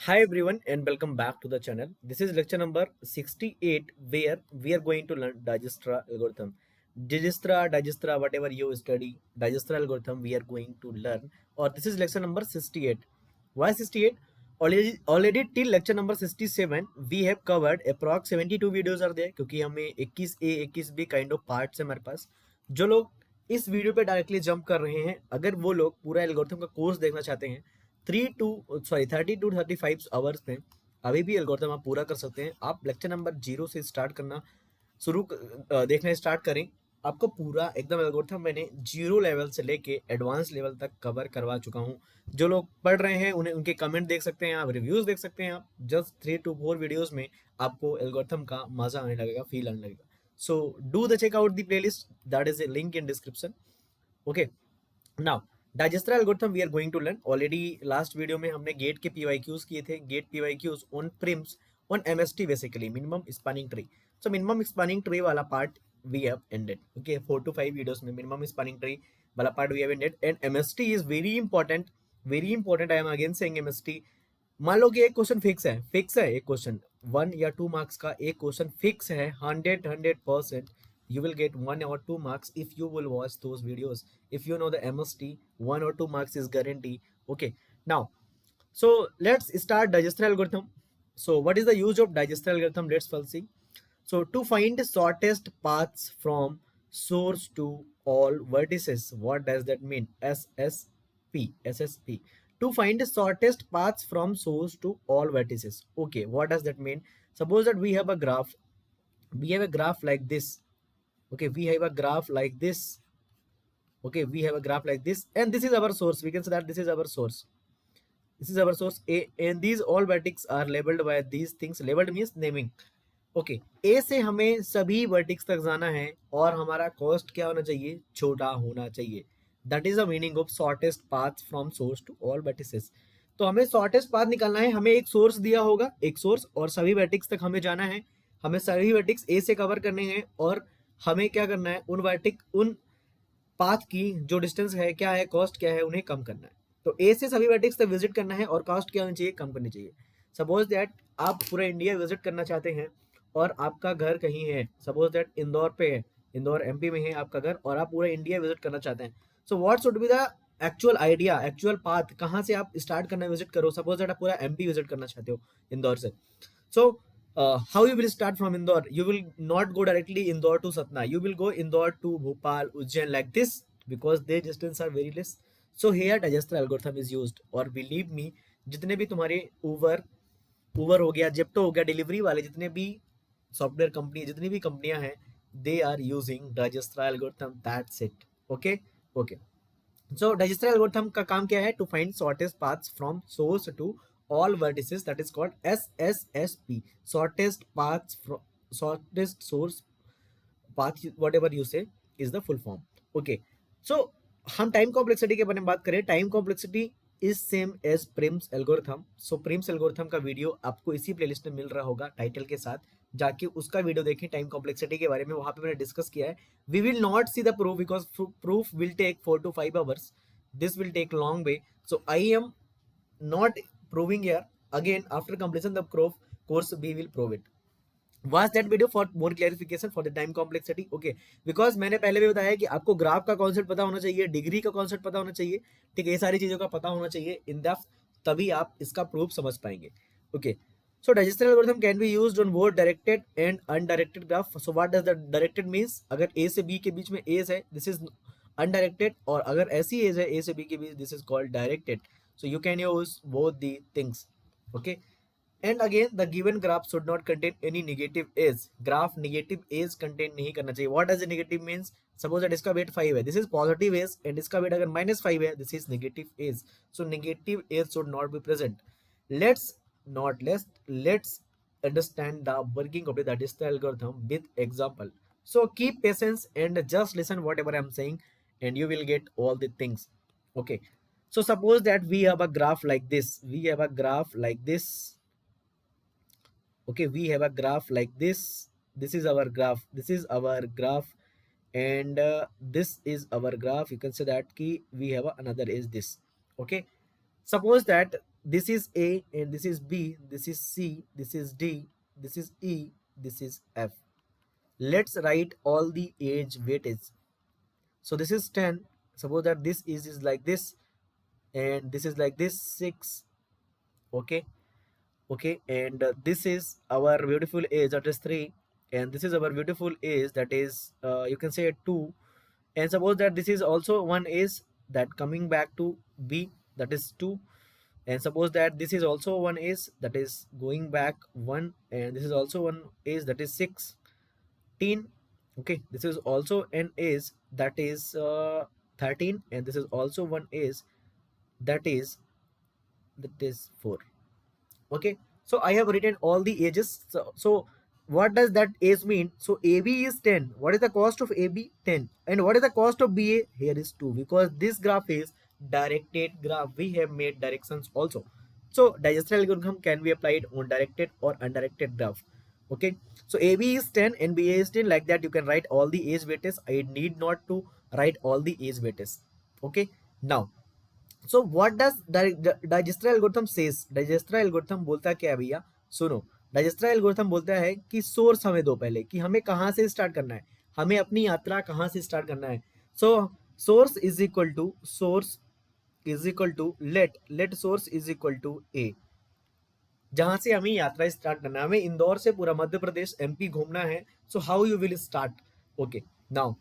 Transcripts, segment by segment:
Hi everyone and welcome back to the channel. This is lecture number 68 where we are going to learn Dijkstra algorithm. Dijkstra, whatever you study, Dijkstra algorithm we are going to learn, or this is lecture number 68. Why 68? Already till lecture number 67 we have covered approx 72 videos are there क्योंकि हमें 21A 21B kind of parts है हमारे पास. जो लोग इस video पे directly jump कर रहे हैं, अगर वो लोग पूरा एल्गोरिथम का कोर्स देखना चाहते हैं 30 to 35 आवर्स में अभी भी एल्गोरिथम आप पूरा कर सकते हैं. आप लेक्चर नंबर 0 से स्टार्ट करना देखना स्टार्ट करें. आपको पूरा एकदम एल्गोरिथम मैंने 0 लेवल से लेके एडवांस लेवल तक कवर करवा चुका हूँ. जो लोग पढ़ रहे हैं उन्हें उनके कमेंट देख सकते हैं, आप रिव्यूज देख सकते हैं. आप जस्ट 3 to 4 वीडियोस में आपको एल्गोरिथम का मजा आने लगेगा, फील आने लगेगा. So do the check out the playlist, that is a link in description. Okay, now Dijkstra algorithm we are going to learn. Already last video में हमने गेट के पीवाईक्यूज किए थे. GATE PYQs on Prim's on MST, basically minimum spanning tree. So minimum spanning tree वाला part we have ended. Okay, 4 to 5 videos में minimum spanning tree वाला part we have ended. And MST is very important, very important. I am again saying MST. मान लो कि एक question fix है एक question 1 या 2 marks का एक क्वेश्चन फिक्स है 100%. You will get 1 or 2 marks if you will watch those videos. If you know the MST, 1 or 2 marks is guarantee. Okay, now so let's start digester algorithm. So what is the use of digester algorithm? Let's first see. So to find the shortest paths from source to all vertices, what does that mean? SSP. To find the shortest paths from source to all vertices. Okay, what does that mean? Suppose that we have a graph. We have a graph like this. Okay, we have a graph like this. Okay, we have a graph like this, and this is our source. We can say that this is our source. This is our source A, and these all vertex are labeled by these things. Labeled means naming. Okay, A से हमें सभी vertices तक जाना है और हमारा cost क्या होना चाहिए? छोटा होना चाहिए. That is the meaning of shortest path from source to all vertices. तो हमें शॉर्टेस्ट पाथ निकालना है. हमें एक सोर्स दिया होगा, एक सोर्स, और सभी वर्टिक्स तक हमें जाना है. हमें सभी वर्टिक्स ए से कवर करने हैं और हमें क्या करना है? उन पाथ की जो डिस्टेंस है, क्या है, कॉस्ट क्या है, उन्हें कम करना है. तो ए से सभी वर्टिक्स तक विजिट करना है और कॉस्ट क्या होनी चाहिए? कम करनी चाहिए. सपोज दैट आप पूरा इंडिया विजिट करना चाहते हैं और आपका घर कहीं है. सपोज दैट इंदौर पे है, इंदौर एमपी में है आपका घर, और आप पूरा इंडिया विजिट करना चाहते हैं. So what should be the actual idea, actual path, कहाँ से आप स्टार्ट करना विजिट करो. सपोज दैट आप पूरा एमपी विजिट करना चाहते हो इंदौर से. सो how you will start from Indore? You will not go directly Indore to Satna. You will go Indore to Bhopal, Ujjain, like this, because their distance are very less. So here digester algorithm is used. और believe me, जितने भी तुम्हारे उबर हो गया, Zepto हो गया, delivery वाले जितने भी सॉफ्टवेयर कंपनी, जितनी भी कंपनियां हैं, they are using Dijkstra algorithm. That's it. Okay. Okay, so Dijkstra algorithm का काम क्या है? To find shortest paths from source to all vertices, that is called SSSP, shortest paths from shortest source path, whatever you say is the full form. Okay, so हम time complexity के बारे में बात करें. Time complexity is same as Prim's algorithm. So Prim's algorithm का video आपको इसी playlist में मिल रहा होगा टाइटल के साथ. जाके उसका वीडियो देखें टाइम कॉम्प्लेक्सिटी के बारे में, वहां पे मैंने डिस्कस किया है. We will not see the proof because proof will take 4 to 5 hours. This will take long way. So I am not proving here. Again, after completion the course we will prove it. Watch that video for more clarification for the time complexity. Okay, because मैंने पहले भी बताया कि आपको graph का concept पता होना चाहिए, डिग्री का कॉन्सेप्ट पता होना चाहिए. ठीक है, ये सारी चीजों का पता होना चाहिए इन डेप्थ, तभी आप इसका प्रूफ समझ पाएंगे. Okay, so digestion algorithm can be used on both directed and undirected graph. So what does the directed means? अगर a से b के बीच में एज है, this is undirected, और अगर ऐसी एज है a से b के बीच, this is called directed. So you can use both the things. Okay, and again the given graph should not contain any negative edge. Graph negative edge contain नहीं करना चाहिए. What does negative means? Suppose that इसका weight 5 है, this is positive edge, and इसका weight अगर -5 है, this is negative edge. So negative edge should not be present. Let's let's understand the working of the digester algorithm with example. So keep patience and just listen whatever I'm saying, and you will get all the things. Okay, so suppose that we have a graph like this. Okay, we have a graph like this. This is our graph, and this is our graph. You can say that key we have another is this. Okay, suppose that this is A and this is B, this is C, this is D, this is E, this is F. Let's write all the age weightage. So this is 10. Suppose that this is like this and this is like this 6. Okay, okay, and this is our beautiful age, that is 3, and this is our beautiful age, that is you can say 2. And suppose that this is also one age that coming back to B, that is 2. And suppose that this is also one age that is going back 1, and this is also one age that is 16. Okay, this is also an age that is 13, and this is also one age that is 4. Okay, so I have written all the ages. So what does that age mean? So AB is 10. What is the cost of AB? 10. And what is the cost of BA? Here is 2, because this graph is directed graph. We have made directions also. So Dijkstra algorithm can be applied on directed or undirected graph. Okay, so AB is 10 and BA is 10. Like that you can write all the age weightages. I need not to write all the age weightages. Okay, now so what does Dijkstra algorithm says? Dijkstra algorithm बोलता क्या है भैया? सुनो, डाइजेस्ट्रा algorithm बोलता है कि source हमें दो पहले, कि हमें कहाँ से स्टार्ट करना है, हमें अपनी यात्रा कहाँ से स्टार्ट करना है. So source is equal to let source is equal to A, जहां से हमें यात्रा स्टार्ट करना है. हमें इंदौर से पूरा मध्य प्रदेश एमपी घूमना है. So how you will start? Okay, now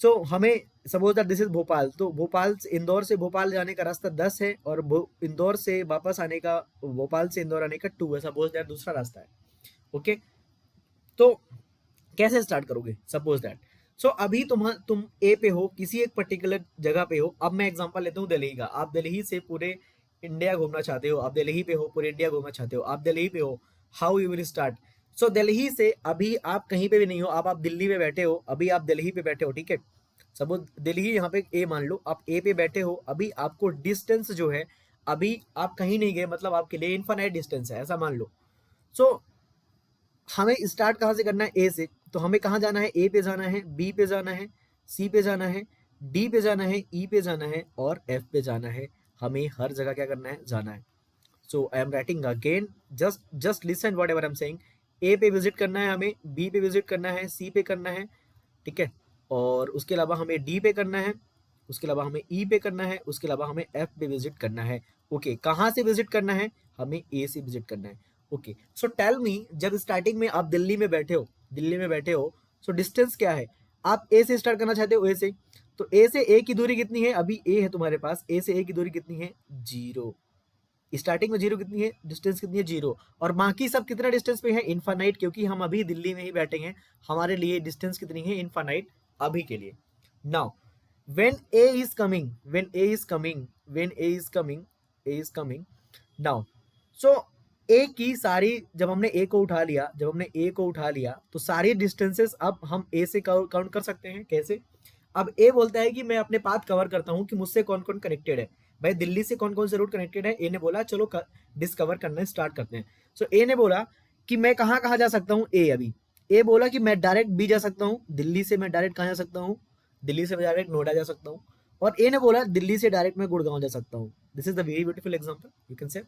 so हमें suppose that this is Bhopal, तो भोपाल से इंदौर से भोपाल जाने का रास्ता 10 है, और इंदौर से वापस आने का, भोपाल से इंदौर आने का 2 है. सपोज दैट दूसरा रास्ता है. ओके, तो कैसे स्टार्ट करोगे? सपोज दैट सो अभी तुम ए पे हो, किसी एक पर्टिकुलर जगह पे हो. अब मैं एग्जांपल लेता हूँ दिल्ली का. आप दिल्ली से पूरे इंडिया घूमना चाहते हो, आप दिल्ली पे हो, पूरे इंडिया घूमना चाहते हो, आप दिल्ली पे हो. How you will start? So Delhi से अभी आप कहीं पे भी नहीं हो, आप दिल्ली में बैठे हो, अभी आप दिल्ली पे बैठे हो. ठीक है, सपोज दिल्ली यहाँ पे ए मान लो, आप ए पे बैठे हो. अभी आपको डिस्टेंस जो है, अभी आप कहीं नहीं गए, मतलब आपके लिए इनफाइनाइट डिस्टेंस है, ऐसा मान लो. सो हमें स्टार्ट कहाँ से करना है? ए से. तो हमें कहाँ जाना है? ए पे जाना है, बी पे जाना है, सी पे जाना है, डी पे जाना है, ई पे जाना है, और एफ पे जाना है. हमें हर जगह क्या करना है? जाना है. So I am writing again, just listen whatever I am saying. A पे विजिट करना है हमें, बी पे विजिट करना है, सी पे करना है. ठीक है, और उसके अलावा हमें डी पे करना है, उसके अलावा हमें ई पे करना है, उसके अलावा हमें एफ पे विजिट करना है. ओके, कहाँ से विजिट करना है? हमें ए से विजिट करना है. ओके, सो टेल मी, जब स्टार्टिंग में आप दिल्ली में बैठे हो, सो डिस्टेंस क्या है? आप ए से स्टार्ट करना चाहते हो, ए से. तो ए से ए की दूरी कितनी है? अभी ए है तुम्हारे पास, ए से ए की दूरी कितनी है? 0. स्टार्टिंग में 0 कितनी है? डिस्टेंस कितनी है? 0. और बाकी सब कितना डिस्टेंस पे है? इनफाइनाइट, क्योंकि हम अभी दिल्ली में ही बैठे हैं. हमारे लिए डिस्टेंस कितनी है? इनफाइनाइट अभी के लिए. Now when a is coming, a is coming now. so a की सारी, जब हमने a को उठा लिया, तो सारी डिस्टेंसेस अब हम a से काउंट कर सकते हैं. कैसे? अब a बोलता है कि मैं अपने पाथ कवर करता हूँ, कि मुझसे कौन कौन कनेक्टेड है. भाई दिल्ली से कौन कौन से रूट कनेक्टेड है? ए ने बोला चलो डिस्कवर करना स्टार्ट करते हैं. सो ए ने बोला कि मैं कहाँ कहाँ जा सकता हूँ. अभी ए बोला कि मैं डायरेक्ट बी जा सकता हूँ. दिल्ली से मैं डायरेक्ट कहाँ जा सकता हूँ? दिल्ली से मैं डायरेक्ट नोएडा जा सकता हूँ. और ए ने बोला दिल्ली से डायरेक्ट मैं गुड़गांव जा सकता हूँ. This is the very beautiful example, you can say.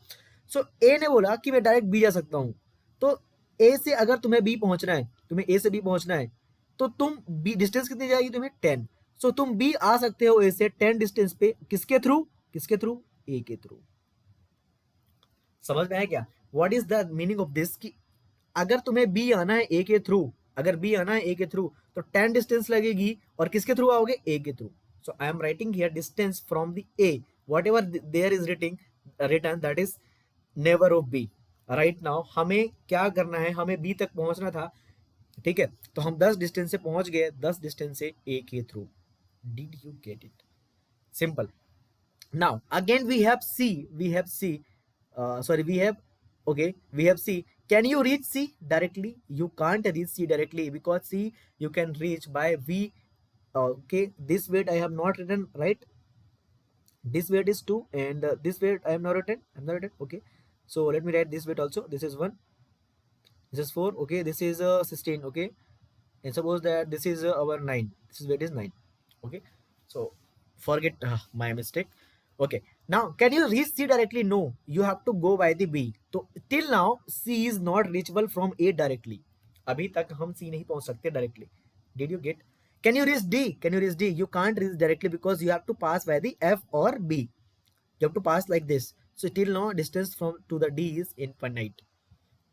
सो ए ने बोला कि मैं डायरेक्ट बी जा सकता हूँ. तो ए से अगर तुम्हें बी पहुंचना है, तुम्हें ए से बी पहुंचना है, तो तुम बी डिस्टेंस कितनी जाएगी तुम्हें? 10. सो तुम बी आ सकते हो ए से 10 डिस्टेंस पे. किसके थ्रू? ए के थ्रू. समझ में आया क्या? What is the meaning of this? कि अगर तुम्हें बी आना है ए के थ्रू, तो 10 डिस्टेंस लगेगी. और किसके थ्रू आओगे? ए के through. So I am writing here distance from the A, whatever there is written that is neighbour of B. Right now हमें क्या करना है? हमें बी तक पहुंचना था. ठीक है, तो हम 10 डिस्टेंस से पहुंच गए, 10 डिस्टेंस से ए के through. Did you get it? Simple. Now again we have C, we have C. Can you reach C directly? You can't reach C directly, because C you can reach by V. Okay, this weight I have not written, right? This weight is 2, and this weight I am not written. Okay, so let me write this weight also. This is 1, this is 4. Okay, this is 16. Okay, and suppose that this is our 9. This weight is 9. Okay, so forget my mistake. Okay, Now, can you reach C directly? No, you have to go by the B. तो till now C is not reachable from A directly. अभी तक हम C नहीं पहुंच सकते directly. Did you get? Can you reach D? Can you reach D? You can't reach directly because you have to pass by the F or B. You have to pass like this. So till now distance from to the D is infinite.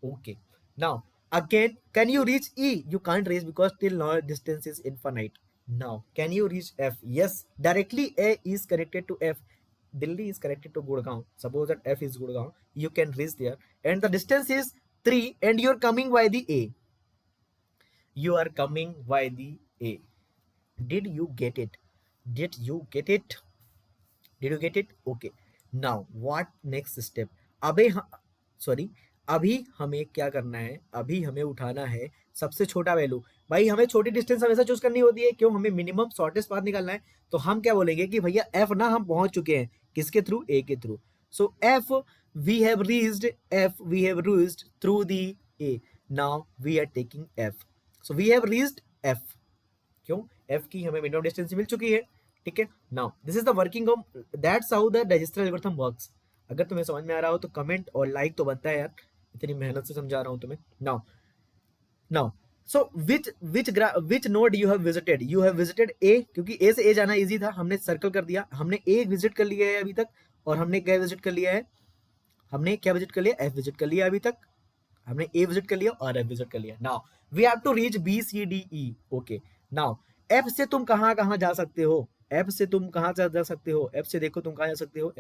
Okay. Now again, can you reach E? You can't reach because till now distance is infinite. Now can you reach F? Yes, directly A is connected to F. Delhi is connected to Gurgaon. Suppose that F is Gurgaon, you can reach there, and the distance is 3, and you're coming by the A. You are coming by the A. Did you get it? Did you get it? Did you get it? Okay. Now what next step? अबे sorry, अभी हमें क्या करना है? अभी हमें उठाना है सबसे छोटा वैल्यू। भाई हमें छोटी डिस्टेंस हमेशा चूज करनी होती है, क्यों? हमें मिनिमम शॉर्टेस्ट पाथ निकालना है। तो हम क्या बोलेंगे कि भैया एफ ना हम पहुंच चुके हैं, किसके थ्रू? ए के through. So F we have reached, F we have reached through the A. Now we are taking F. So we have reached F. क्यों? एफ की हमें मिनिमम डिस्टेंस मिल चुकी है। ठीक है। Now this is the working of, that's how the Dijkstra algorithm works. अगर तुम्हें समझ में आ रहा हो तो कमेंट और लाइक तो बनता है यार, इतनी मेहनत से समझा रहा हूं तुम्हें। Now now so which node you have visited? You have visited A, क्योंकि ए से ए जाना इजी था, हमने सर्कल कर दिया। हमने ए विजिट कर लिया है अभी तक, और हमने क्या विजिट कर लिया है? हमने क्या विजिट कर लिया? एफ विजिट कर लिया अभी तक। हमने ए विजिट कर लिया और एफ विजिट कर लिया। Now we have to reach B C D E. Okay. Now F से तुम कहाँ कहाँ जा सकते हो? एफ से तुम कहाँ जा सकते हो? एफ से देखो तुम कहाँ जा सकते हो?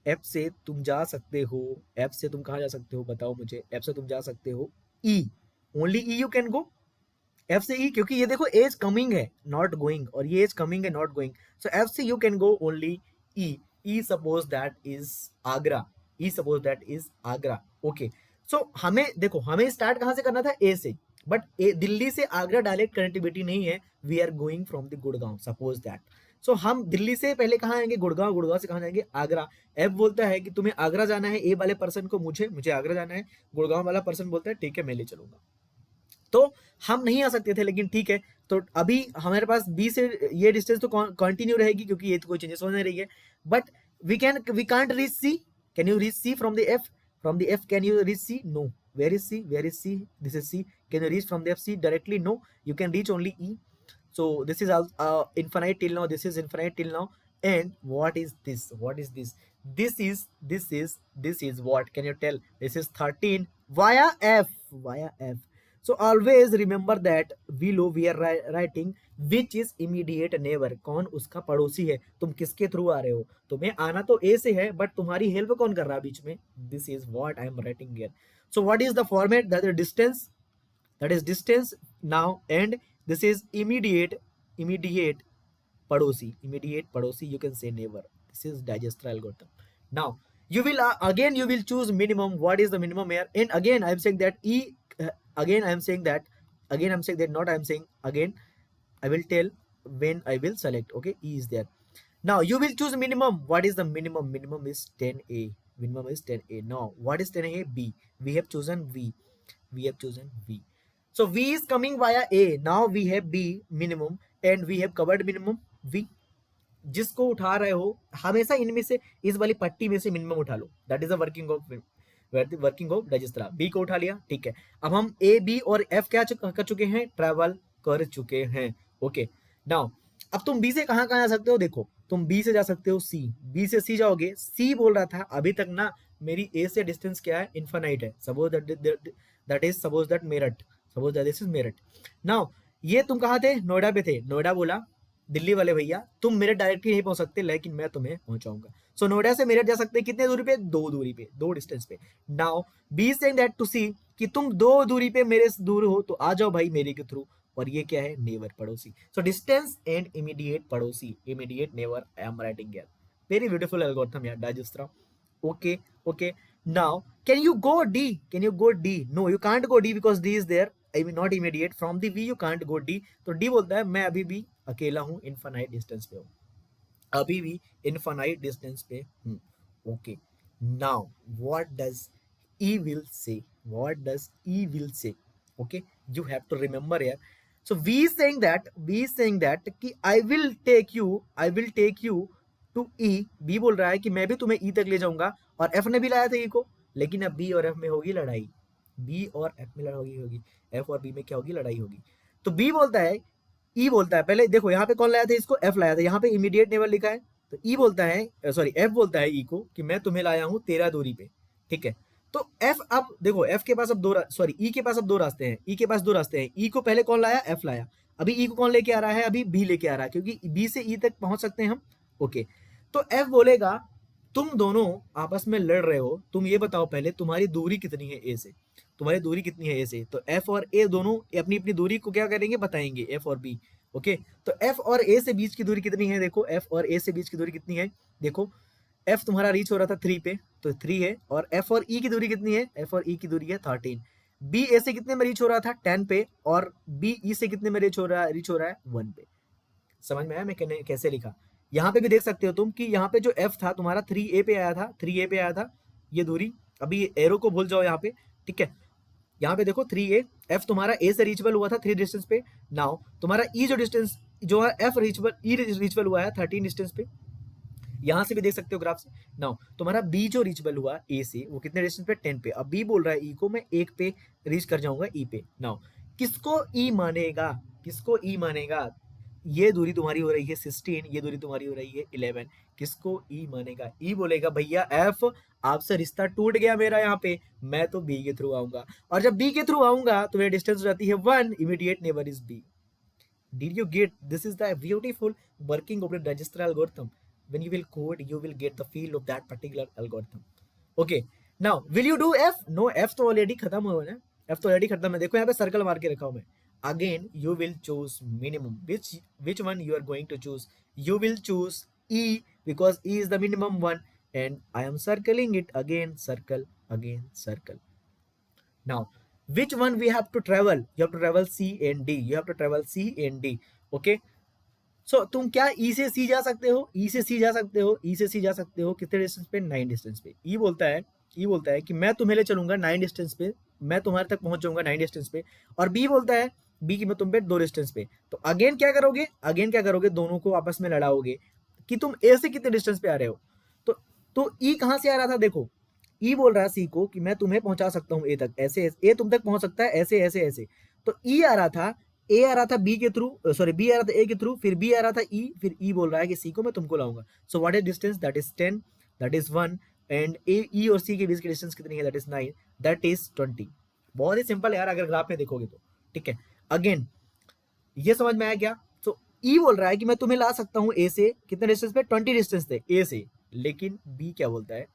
एफ से तुम जा सकते हो, एफ से तुम कहाँ जा सकते हो? बताओ मुझे। एफ से तुम जा सकते हो E, only E you can go. F से ई, क्योंकि ये देखो एज कमिंग है नॉट गोइंग, और ये एज कमिंग है नॉट गोइंग। सो एफ से you can go only E. E suppose that is Agra. E suppose that is Agra. Okay. So हमें देखो, हमें स्टार्ट कहाँ से करना था? ए से, बट दिल्ली से आगरा डायरेक्ट कनेक्टिविटी नहीं है। We are going from the Gurgaon, suppose that. So हम दिल्ली से पहले कहाँ आएंगे? गुड़गांव। गुड़गांव से कहाँ जाएंगे? आगरा। एफ बोलता है कि तुम्हें आगरा जाना है, ए वाले पर्सन को मुझे मुझे आगरा जाना है। गुड़गांव वाला पर्सन बोलता है ठीक है मैं ले चलूंगा। तो हम नहीं आ सकते थे, लेकिन ठीक है। तो अभी हमारे पास बी से ये डिस्टेंस तो कंटिन्यू रहेगी, क्योंकि ये तो कोई चेंजेस हो नहीं रही है। But we can't reach C. Can you reach C from the F? From the F can you reach C? No. Where is C? Where is C? This is C. Can you reach from the F C directly? No, you can reach only E. So this is infinite till now. This is infinite till now. And what is this? What is this? This is what? Can you tell? This is 13 via F. Via F. So always remember that below we are writing which is immediate neighbor. कौन उसका पड़ोसी है? तुम किसके through आ रहे हो? तुम्हें आना तो A से है, बट तुम्हारी हेल्प कौन कर रहा है बीच में? This is what I am writing here. So what is the format? That is distance. That is distance now, and this is immediate padhosi, you can say neighbor. This is digester algorithm. Now you will again you will choose minimum. What is the minimum here? And again I am saying that again I am saying that not I am saying again, I will tell when I will select. Okay, E is there. Now you will choose minimum. What is the minimum? Minimum is 10A. Minimum is 10A. Now what is 10A? B. We have chosen V. So V is coming via A. Now we have B minimum, and we have covered minimum V. जिसको उठा रहे हो हमेशा इनमें से, इस वाली पट्टी में से मिनिमम उठा लो। That is the working of Dijkstra. B को उठा लिया, ठीक है। अब हम ए बी और एफ क्या कर चुके हैं? ट्रेवल कर चुके हैं। ओके। नाउ अब तुम बी से कहाँ कहाँ जा सकते हो? देखो तुम बी से जा सकते हो सी, बी से सी जाओगे। सी बोल रहा था अभी तक ना मेरी ए से डिस्टेंस क्या है? इनफाइनाइट है। Suppose that Meerut. Suppose that this is Meerut. Now ये तुम कहाँ थे? नोएडा पे थे। नोएडा बोला दिल्ली वाले भैया तुम मेरठ डायरेक्टली नहीं पहुंच सकते, लेकिन मैं तुम्हें पहुंचाऊंगा। सो नोएडा से मेरठ जा सकते हैं कितने दूरी पे? दो डिस्टेंस पे। Now B saying that to C कि तुम 2 दूरी पे मेरे से दूर हो, तो आ जाओ भाई मेरे के थ्रू। और ये क्या है? नेबर, पड़ोसी। सो डिस्टेंस एंड इमीडिएट पड़ोसी, immediate neighbour, I am writing here. Very beautiful algorithm यार, Dijkstra. Okay. Now can you go D? No you can't go D because D is there. I mean not immediate. From D we you can't go D. तो D बोलता है मैं अभी भी अकेला हूं, infinite distance पे हूं, अभी भी इनफाइनाइट डिस्टेंस पे हूं। Okay. Now what does E will say? Okay, you have to remember यार। सो वी सेइंग दैट कि I will take you to E, B बोल रहा है कि मैं भी तुम्हें ई तक ले जाऊंगा, और एफ ने भी लाया था ई को, लेकिन अब बी और एफ में होगी लड़ाई, बी और एफ में लड़ाई होगी, एफ और बी में क्या होगी, लड़ाई होगी। तो बी बोलता है, ई बोलता है, पहले देखो यहाँ पे कौन लाया था इसको, एफ लाया था, यहाँ पे इमीडिएट नेबर लिखा है, तो ई बोलता है, सॉरी एफ बोलता है ई को कि मैं तुम्हें लाया हूँ 13 दूरी पे, ठीक है। तो एफ, अब देखो एफ के पास अब सॉरी ई के पास अब 2 रास्ते हैं, ई के पास 2 रास्ते हैं, ई को पहले कौन लाया, एफ लाया, अभी ई को कौन लेके आ रहा है, अभी बी लेके आ रहा है, क्योंकि बी से ई तक पहुंच सकते हैं हम, ओके। तो एफ बोलेगा तुम दोनों आपस में लड़ रहे हो, तुम ये बताओ पहले तुम्हारी दूरी कितनी है ए से, तुम्हारी दूरी कितनी है ए से। तो एफ और ए दोनों अपनी अपनी दूरी को क्या करेंगे, बताएंगे, एफ और बी, ओके। तो एफ और ए से बीच की दूरी कितनी है, देखो एफ और ए से बीच की दूरी कितनी है, देखो एफ तुम्हारा रीच हो रहा था 3 पे, तो 3 है, और एफ और ई की दूरी कितनी है, एफ और ई की दूरी है 13। बी ए से कितने में रीच हो रहा था, 10 पे, और बी ई से कितने में रीच हो रहा है 1 पे। समझ में आया मैं कैसे लिखा। यहाँ पे भी देख सकते हो तुम कि यहाँ पे जो एफ था तुम्हारा 3A पे आया था, 3A पे आया था ये दूरी, अभी एरो को भूल जाओ यहाँ पे, ठीक है। यहाँ पे देखो 3A, एफ तुम्हारा ए से रीचेबल हुआ था 3 डिस्टेंस पे, नाउ तुम्हारा ई जो डिस्टेंस जो है एफ रीचेबल, ई रीचेबल हुआ है 13 डिस्टेंस पे, यहाँ से भी देख सकते हो ग्राफ से। नाउ तुम्हारा बी जो रीचेबल हुआ ए से वो कितने डिस्टेंस पे, 10 पे, अब बी बोल रहा है ई को मैं 1 पे रीच कर जाऊंगा ई पे। नाउ किसको ई मानेगा, किसको ई मानेगा, ये दूरी तुम्हारी हो रही है 16, ये दूरी तुम्हारी हो रही है 11, किसको ई मानेगा, ई बोलेगा भैया एफ आपसे रिश्ता टूट गया मेरा, यहाँ पे मैं तो बी के थ्रू आऊंगा, और जब बी के थ्रू आऊंगा तो मेरी डिस्टेंस हो जाती है 1, immediate neighbour is B. Did you get, this is the beautiful working of the registrar algorithm. When you will code you will get the feel of that particular algorithm. Okay, now will you do f, no, f तो already खत्म हुआ है ना, f तो already खत्म है, देखो यहाँ पे सर्कल मार के रखा हूं मैं। Again you will choose minimum, which one you are going to choose, you will choose e because e is the minimum one, and I am circling it again, circle again, circle. Now which one we have to travel, you have to travel c and d, you have to travel c and d, okay. सो तुम क्या ई से सी जा सकते हो, ई से सी जा सकते हो, ई से सी जा सकते हो, कितने डिस्टेंस पे, 9 डिस्टेंस पे। ई बोलता है, ई बोलता है कि मैं तुम्हें ले चलूंगा 9 डिस्टेंस पे, मैं तुम्हारे तक पहुंच जाऊंगा 9 डिस्टेंस पे, और बी बोलता है, बी की मैं तुम पे 2 डिस्टेंस पे। तो अगेन क्या करोगे, अगेन क्या करोगे, दोनों को आपस में लड़ाओगे कि तुम ए से कितने डिस्टेंस पे आ रहे हो। तो ई कहां से आ रहा था, देखो ई बोल रहा है सी को कि मैं तुम्हें पहुंचा सकता हूं ए तक, ऐसे ए तुम तक पहुंच सकता है ऐसे ऐसे ऐसे। तो ई आ रहा था, ए आ रहा था बी के थ्रू, सॉरी बी आ रहा था ए के थ्रू, फिर बी आ रहा था ई, फिर ई बोल रहा है कि सी को मैं तुमको लाऊंगा। So what is distance, that is 10, that is 1, and A E और सी के बीच की डिस्टेंस कितनी है, दैट इज 9, दैट इज 20। बहुत ही सिंपल यार अगर ग्राफ में देखोगे तो, ठीक है। अगेन ये समझ में आया क्या। सो ई बोल रहा है कि मैं तुम्हें ला सकता हूं ए से कितने डिस्टेंस पे, 20 डिस्टेंस पे ए से, लेकिन बी क्या बोलता है,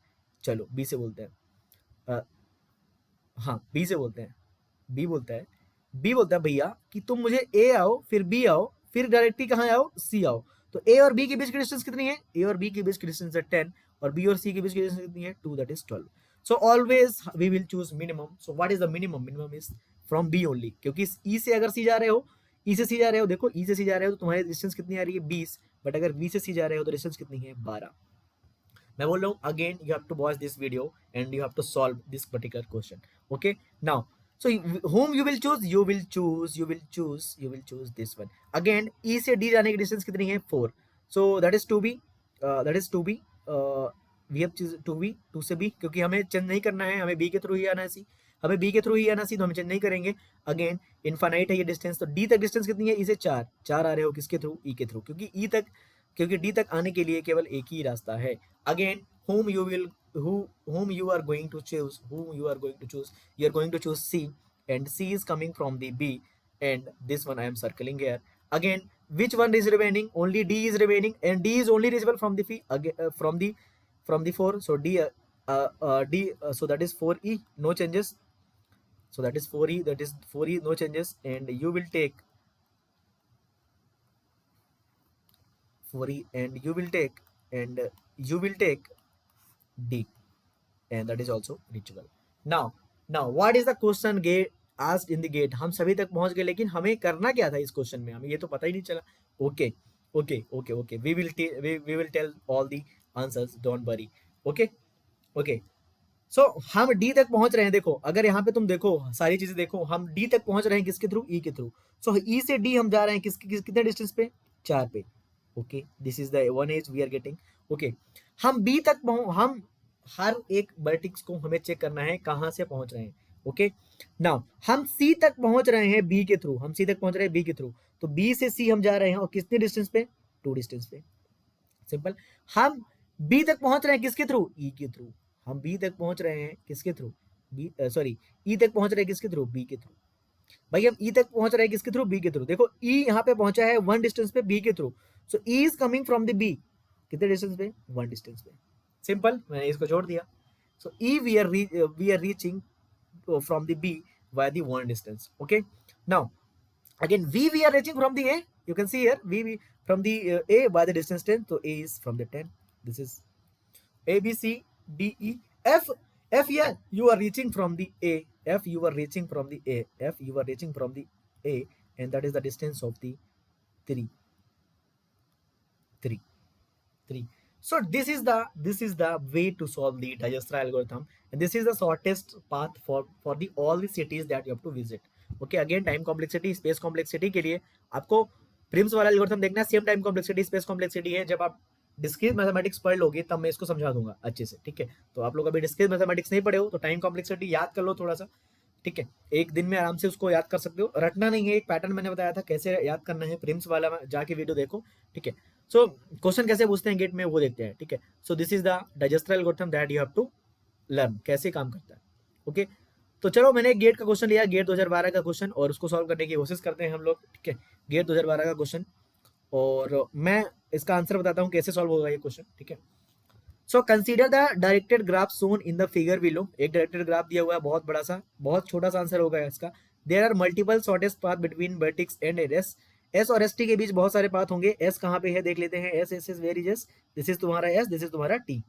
चलो बी से बोलते हैं, हाँ बी से बोलते हैं, बी बोलता है, बी बोलता है भैया कि तुम मुझे ए आओ फिर बी आओ फिर डायरेक्टली कहाँ आओ, सी आओ। तो ए और बी के बीच की डिस्टेंस कितनी है, ए और बी के बीच की डिस्टेंस है 10, और बी और सी के बीच की डिस्टेंस कितनी है 2, that is 12। So always we will choose minimum. So what is the minimum, minimum is from B only, क्योंकि ई से अगर सी जा रहे हो, ई से सी जा रहे हो, देखो ई से सी जा रहे हो तो तुम्हारी डिस्टेंस कितनी आ रही है 20, बट अगर बी से सी जा रहे हो तो डिस्टेंस कितनी है 12। मैं बोल रहा हूँ again you have to watch this video and you have to solve this particular question, okay. Now so whom you will choose, you will choose this one। again e से d जाने की distance कितनी है 4, so that is 2b, we have choose 2b, 2 से b, क्योंकि हमें change नहीं करना है, हमें b के थ्रू ही आना है सी, हमें b के थ्रू ही आना सी, तो हम चेंज नहीं करेंगे। अगेन इनफाइनाइट है ये डिस्टेंस, तो d तक डिस्टेंस कितनी है, e से 4 आ रहे हो किसके थ्रू, e के थ्रू, क्योंकि e तक, क्योंकि d तक आने के लिए केवल एक ही रास्ता है। Again whom you are going to choose, you are going to choose c, and c is coming from the b, and this one I am circling here. Again which one is remaining, only d is remaining, and d is only reachable from the from the 4, so d so that is 4e, no changes, so that is 4e, no changes, and you will take 4e, and you will take d, and that is also reachable। now what is the question gate asked in the gate, हम सभी तक पहुंच गए, लेकिन हमें करना क्या था इस क्वेश्चन में, हमें ये तो पता ही नहीं चला। Okay we will tell all the answers, don't worry, okay। सो हम डी तक पहुंच रहे हैं, देखो अगर यहाँ पे तुम देखो सारी चीजें देखो, हम डी तक पहुंच रहे हैं किसके थ्रू, ई के थ्रू। सो ई से डी हम जा रहे हैं कितने डिस्टेंस पे, 4 पे, okay. This is the one edge we are getting. Okay, हम हर एक वर्टेक्स को हमें चेक करना है कहाँ से पहुंच रहे हैं। ओके, नाउ हम सी तक पहुंच रहे हैं बी के थ्रू, हम सी तक पहुंच रहे हैं बी के थ्रू, तो बी से सी हम जा रहे हैं और कितने डिस्टेंस पे, 2 डिस्टेंस पे, सिंपल। हम बी तक पहुंच रहे हैं किसके थ्रू, ई के थ्रू, हम बी तक पहुंच रहे हैं किसके थ्रू, बी सॉरी ई तक पहुंच रहे हैं किसके थ्रू, बी के थ्रू। भाई हम ई तक पहुंच रहे हैं किसके थ्रू, बी के थ्रू। देखो ई यहाँ पे पहुंचा है 1 डिस्टेंस पे बी के through, so E is coming from the B, कितने डिस्टेंस पे, 1 डिस्टेंस पे, सिंपल, मैंने इसको जोड़ दिया। So E we are reaching from the B via the 1 distance. Okay, now again we are reaching from the A, you can see here we from the A by the distance 10, so A is from the 10, this is A B C D E F. Yeah, you are reaching from the A, F you are reaching from the A, F you are reaching from the A, and that is the distance of the 3. So this is the way to solve the Dijkstra algorithm, and this is the shortest path for the all the cities that you have to visit. Okay, again time complexity, space complexity के लिए आपको Prim's वाला algorithm देखना है, same time complexity space complexity है। जब आप discrete mathematics पढ़ लोगे तब मैं इसको समझा दूंगा अच्छे से, ठीक है। तो आप लोग अभी डिस्क्रीट मैथमेटिक्स नहीं पढ़े हो तो टाइम कॉम्प्लेक्सिटी याद कर लो थोड़ा सा, ठीक है। एक दिन में आराम से उसको याद कर सकते हो, रटना नहीं है, एक पैटर्न मैंने बताया था कैसे याद करना है प्रिम्स वाला, जाके वीडियो देखो, ठीक है। सो क्वेश्चन कैसे पूछते हैं गेट में वो देखते हैं, ठीक है। So this is the Dijkstra algorithm that you have to learn, कैसे काम करता है। ओके, तो चलो मैंने गेट का क्वेश्चन लिया, गेट 2012 का क्वेश्चन, और उसको सॉल्व करने की कोशिश करते हैं हम लोग, ठीक है। गेट 2012 का क्वेश्चन, और मैं इसका आंसर बताता हूँ कैसे सॉल्व होगा ये क्वेश्चन, ठीक है। So consider the directed graph shown in the figure below, एक डायरेक्टेड ग्राफ दिया हुआ है बहुत बड़ा सा, बहुत छोटा सा आंसर होगा इसका। There are multiple shortest path between vertex and S, S और एस टी के बीच बहुत सारे पाथ होंगे। एस कहाँ पे है देख लेते हैं, S is very S, this is तुम्हारा एस, दिस इज तुम्हारा टी,